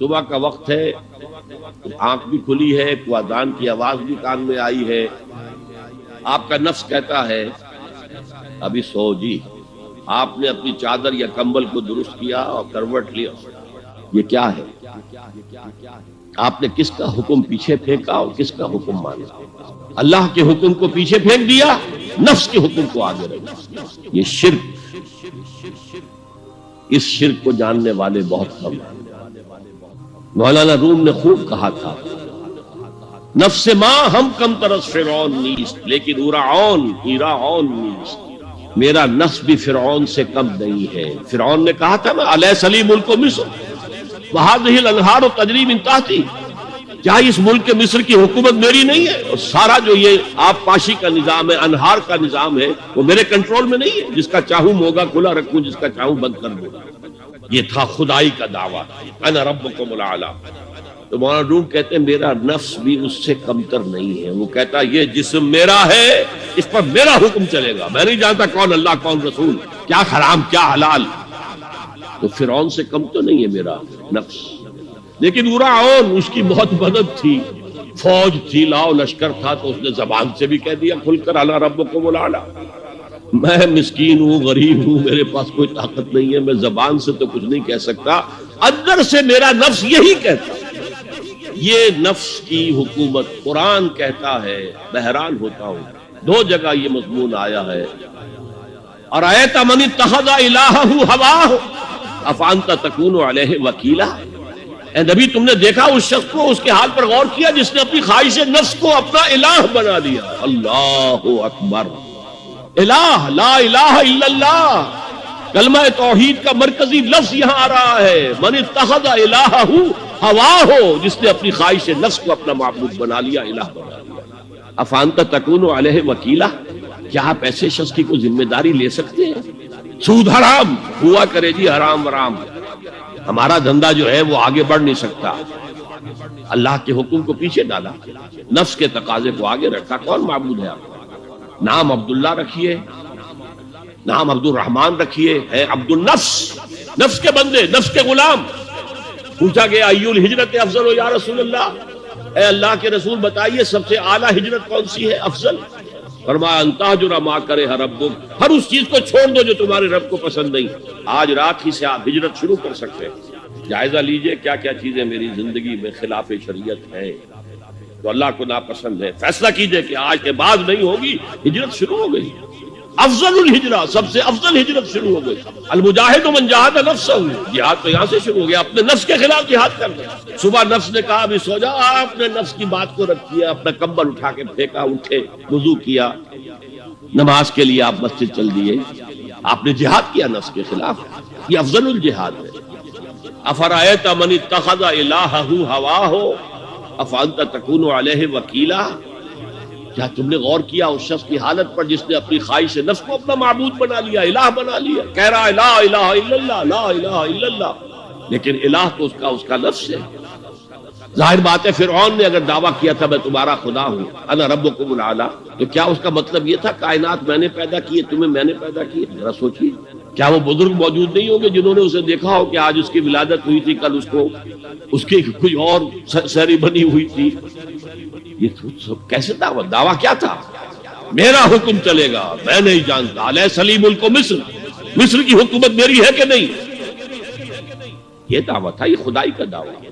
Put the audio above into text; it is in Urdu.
صبح کا وقت ہے، آنکھ بھی کھلی ہے، کوئی اذان کی آواز بھی کان میں آئی ہے، آپ کا نفس کہتا ہے ابھی سو جی۔ آپ نے اپنی چادر یا کمبل کو درست کیا اور کروٹ لیا، یہ کیا ہے؟ آپ نے کس کا حکم پیچھے پھینکا اور کس کا حکم مانا؟ اللہ کے حکم کو پیچھے پھینک دیا، نفس کے حکم کو آگے رکھا۔ یہ شرک، اس شرک کو جاننے والے بہت کم ہیں۔ مولانا روم نے خوب کہا تھا، نفس ماں ہم کم ترس فرعون نیست لیکن اورعون ایراعون نیست، میرا نفس بھی فرعون سے کم نہیں ہے۔ فرعون نے کہا تھا نا الیس لی ملک مصر وہذہ الانہار تجری من تحتی، کیا اس ملک مصر کی حکومت میری نہیں ہے؟ اور سارا جو یہ آب پاشی کا نظام ہے، انہار کا نظام ہے، وہ میرے کنٹرول میں نہیں ہے؟ جس کا چاہوں موگا کھلا رکھوں، جس کا چاہوں بند کر دوں۔ یہ تھا خدائی کا دعویٰ، انا ربکم الاعلی۔ تو مولانا روم کہتے ہیں میرا نفس بھی اس سے کمتر نہیں ہے۔ وہ کہتا یہ جسم میرا ہے، اس پر میرا حکم چلے گا، میں نہیں جانتا کون اللہ کون رسول، کیا حرام کیا حلال۔ تو فرعون سے کم تو نہیں ہے میرا نفس، لیکن اورعون اس کی بہت مدد تھی، فوج تھی، لاؤ لشکر تھا، تو اس نے زبان سے بھی کہہ دیا کھل کر انا ربکم الاعلی۔ میں مسکین ہوں، غریب ہوں، میرے پاس کوئی طاقت نہیں ہے، میں زبان سے تو کچھ نہیں کہہ سکتا، اندر سے میرا نفس یہی کہتا۔ یہ نفس کی حکومت قرآن کہتا ہے، بحران ہوتا ہوں، دو جگہ یہ مضمون آیا ہے، ارأیت من اتخذ الہہ ہواہ افانت تکون علیہ وکیلا۔ اے نبی تم نے دیکھا اس شخص کو، اس کے حال پر غور کیا جس نے اپنی خواہش نفس کو اپنا الہ بنا لیا۔ اللہ اکبر، الہ لا الہ الا اللہ، کلمہ توحید کا مرکزی لفظ یہاں آ رہا ہے، من اتخذ الہہ ہواہ، جس نے اپنی خواہش نفس کو اپنا معبود بنا لیا، الہ بنا لیا۔ افانت تکون علیہ وکیلا، کیا آپ ایسے شخص کی کوئی ذمہ داری لے سکتے ہیں؟ سود حرام ہوا کرے جی، حرام ورام، ہمارا دھندا جو ہے وہ آگے بڑھ نہیں سکتا۔ اللہ کے حکم کو پیچھے ڈالا، نفس کے تقاضے کو آگے رکھا۔ کون معبود ہے آپ کا؟ نام عبداللہ رکھیے، نام عبد الرحمن رکھیے، ہے عبد النفس، نفس کے بندے، نفس کے غلام۔ پوچھا گیا ای الہجرت افضل ہو یا رسول اللہ، اے اللہ کے رسول بتائیے سب سے اعلیٰ ہجرت کون سی ہے، افضل؟ فرمایا ان تہجر ما کرہ ربک، ہر اس چیز کو چھوڑ دو جو تمہارے رب کو پسند نہیں۔ آج رات ہی سے آپ ہجرت شروع کر سکتے ہیں، جائزہ لیجئے کیا کیا چیزیں میری زندگی میں خلاف شریعت ہیں، تو اللہ کو ناپسند ہے، فیصلہ کیجئے کہ آج کے بعد نہیں ہوگی۔ ہجرت شروع ہو گئی، افضل الہجرہ، سب سے افضل ہجرت شروع ہو گئی۔ المجاہد من جاہد نفسہ، جہاد تو یہاں سے شروع ہو گیا، اپنے نفس کے خلاف جہاد کرنا۔ صبح نفس نے کہا ابھی سو جا، آپ نے نفس کی بات کو رکھ دیا، اپنا کمبل اٹھا کے پھینکا، اٹھے، وضو کیا، نماز کے لیے آپ مسجد چل دیے، آپ نے جہاد کیا نفس کے خلاف، یہ افضل الجہاد ہے۔ افرأیت من اتخذ الہہ ہواہ افانت تکون علیہ وکیلا، کیا تم نے غور کیا اس شخص کی حالت پر جس نے اپنی خواہش نفس کو اپنا معبود بنا لیا، الہ بنا لیا، کہہ رہا ہے لا الہ الا اللہ، لا الہ الا اللہ، لیکن الہ تو اس کا نفس ہے۔ ظاہر بات ہے فرعون نے اگر دعویٰ کیا تھا میں تمہارا خدا ہوں، انا ربکم الاعلی، تو کیا اس کا مطلب یہ تھا کائنات میں نے پیدا کی، تمہیں میں نے پیدا کی؟ ذرا سوچیے، کیا وہ بزرگ موجود نہیں ہوں گے جنہوں نے اسے دیکھا ہو کہ آج اس کی ولادت ہوئی تھی، کل اس کی کوئی اور سیری بنی ہوئی تھی؟ یہ سب کیسے دعویٰ کیا تھا؟ میرا حکم چلے گا، میں نہیں جانتا، الیس لی ملک مصر، مصر کی حکومت میری ہے کہ نہیں؟ یہ دعویٰ تھا، یہ خدائی کا دعویٰ ہے۔